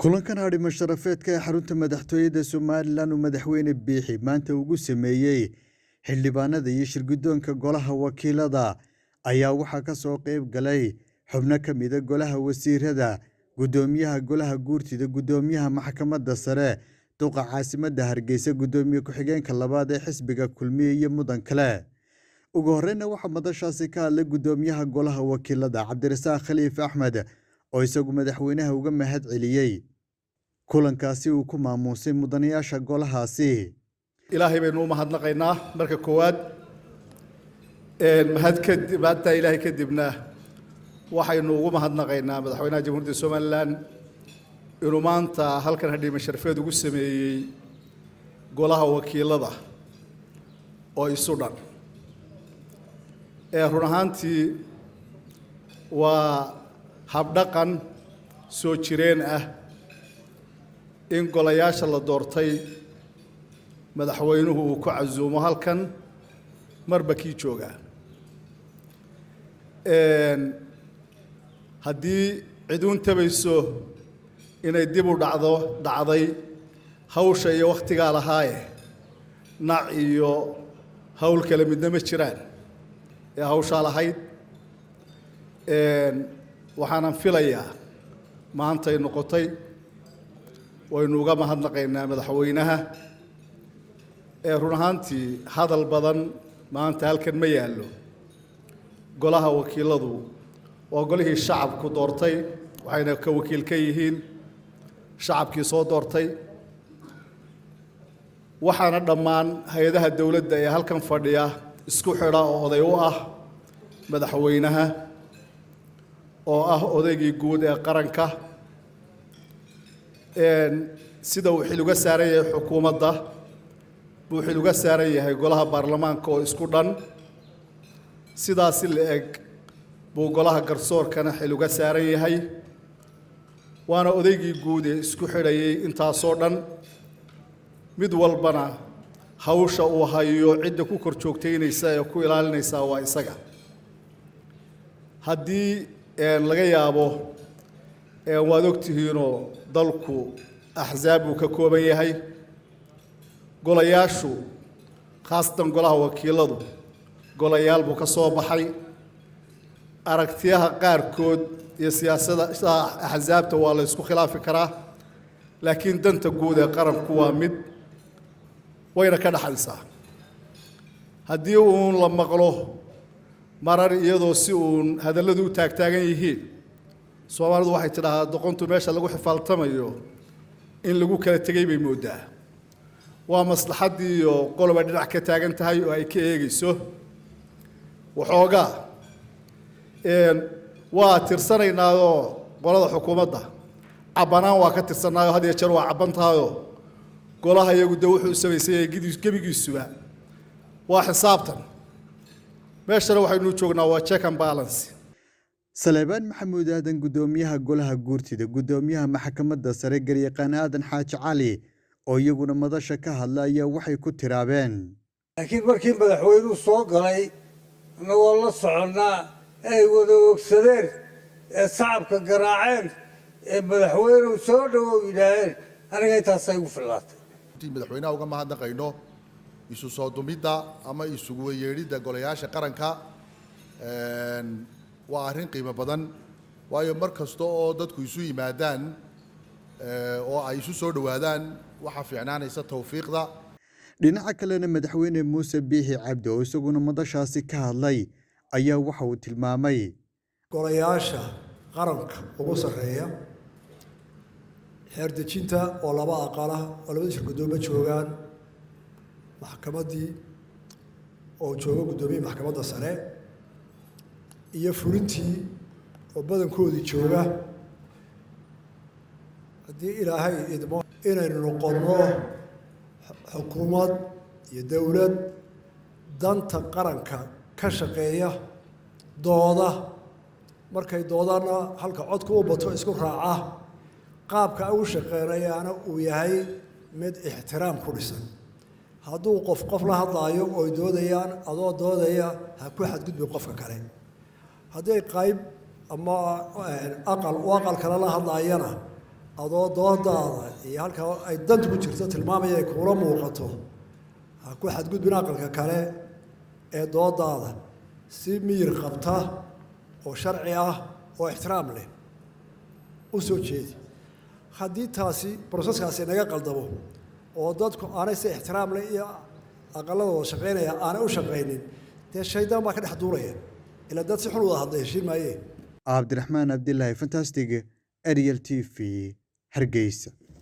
kulankan hadhimo sharafeedka ee xarunta madaxtooyada Somaliland uu madaxweyne Biixi maanta ugu sameeyay xildhibaanada iyo shirguddoonka golaha wakiilada ayaa waxaa ka soo qayb galay xubno ka mid ah golaha wasiirada, gudoomiyaha golaha guurtida, gudoomiyaha maxkamadda sare, duqa caasimadda Hargeysa, gudoomiye ku-xigeenka labaad ee xisbiga Kulmiye iyo mudan kale. ugu horreynna waxaa madashaasi ka hadlay gudoomiyaha golaha wakiilada Cabdirasaaq Khaliif Axmed oo isagu madaxweynaha uga mahad celiyay kulankaasi uu ku maamuusay mudanayaasha golahaasi. ilaahay baynu u mahadnaqaynaa marka koowaad mahadta ilaahay kadibna waxaynu ugu mahadnaqaynaa madaxweynaha jamhuuriyadda Somaliland inuu maanta halkan hadhimo sharafeed ugu sameeyay golaha wakiilada oo isu dhan run ahaantii waa habdhaqan soo jireen ah in golayaasha la doortay madaxweynuhu uu ku casuumo halkan marba kii jooga haddii ciduun tabayso inay dib u dhacday hawsha iyo wakhtigaa lahaaye nac iyo hawl kale midna ma jiraan ee hawshaa lahayd waxaanan filayaa maantay noqotay waynu uga mahadnaqaynaa madaxweynaha run ahaantii hadal badan maanta halkan ma yaallo golaha wakiiladu waa golihii shacabku doortay waxayna ka wakiil ka yihiin shacabkii soo doortay waxaana dhammaan hay-adaha dowladda ee halkan fadhiya isku xidha oo oday u ah madaxweynaha oo ah odaygii guud ee qaranka sida uu xil uga saaran yahay xukuumadda buu xil uga saaran yahay golaha baarlamaanka oo isku dhan sidaasi la eg buu golaha garsoorkana xil uga saaran yahay waana odaygii guud ee isku xidhayay intaasoo dhan mid walbana hawsha uu hayo cidda ku kor joogtaynaysa ee ku ilaalinaysa waa isaga haddii laga yaabo waad ogtihiinoo dalku axsaab uu ka kooban yahay golayaashu khaasatan golaha wakiiladu golayaal buu ka soo baxay aragtiyaha qaarkood iyo siyaasadda axsaabta waa la isku khilaafi karaa laakiin danta guud ee qaranku waa mid wayna ka dhaxaysaa haddii uun la maqlo marar iyadoo si uun hadalladu u taagtaagan yihiin soomaalidu waxay tidhaahdaa doqontu meesha lagu xifaaltamayo in lagu kala tegay bay mooddaa waa maslaxaddii iyo qoloba dhinac ka taagan tahay oo ay ka eegayso waxoogaa waa tirsanaynaayoo qolada xukuumadda cabbanaan waa ka tirsanaayoo had iyo jeer waa cabban tahayoo golaha iyagu de wuxuu samaysan yahay gebigiisuba waa xisaabtan meeshana waxaynu joognaa waa check and balance. Salebaan Maxamuud Aadan gudoomiyaha golaha guurtida, gudoomiyaha maxkamadda sare Garyaqaan Aadan Xaaji Cali oo iyaguna madasha ka hadlaya waxay ku tiraabeen laakiin markii madaxweynuhu soo galay anagoo la soconnaa ay wada ogsadeen ee shacabka garaaceen ee madaxweynuhu soo dhawow yidhaaheen aniga intaasay igu fillaatay madaxweynaha uga mahadnaqayno isu soo dumidda ama isugu yeedhidda golayaasha qaranka waa arrin qiimo badan waayo mar kasta oo dadku isu yimaadaan oo ay isu soo dhawaadaan waxa fiicnaanaysa tawfiiqda. dhinaca kalena madaxweyne Muuse Biixi Cabdi oo isaguna madashaasi ka hadlay ayaa waxa uu tilmaamay golayaasha qaranka ugu sarreeya xeer dejinta oo laba aqala oo labada shirkadooba joogaan maxkamaddii oo jooga guddoomiye maxkamadda sare iyo fulintii oo badankoodii jooga haddii ilaahay idmo inaynu noqonno xukuumad iyo dowlad danta qaranka ka shaqeeya dooda markay doodana halka codku u bato isku raaca qaabka ugu shaqeynayaana uu yahay mid ixtiraam ku dhisan hadduu qof la hadlaayo oo doodayaan adoo doodaya ha ku xadgudbi qofka kale hadday qayb ama aqal kale la hadlaayana adoo doodaada iyo halkaa ay dantu ku jirto tilmaamaya ay kuula muuqato ha ku xadgudbin aqalka kale ee doodaada si miyir qabta oo sharci ah oo ixtiraam leh u soo jeedi haddii taasi broseskaasi naga qaldamo oo dadku aanay si ixtiraam leh iyo aqaladooda shaqaynaya aanay u shaqaynin dee shaydaan baa ka dhex duulaya ilaa dad si xun wada hadlay heshiin maayeen cabdiraxmaan abdilaahi fantastic ariel t v hargeysa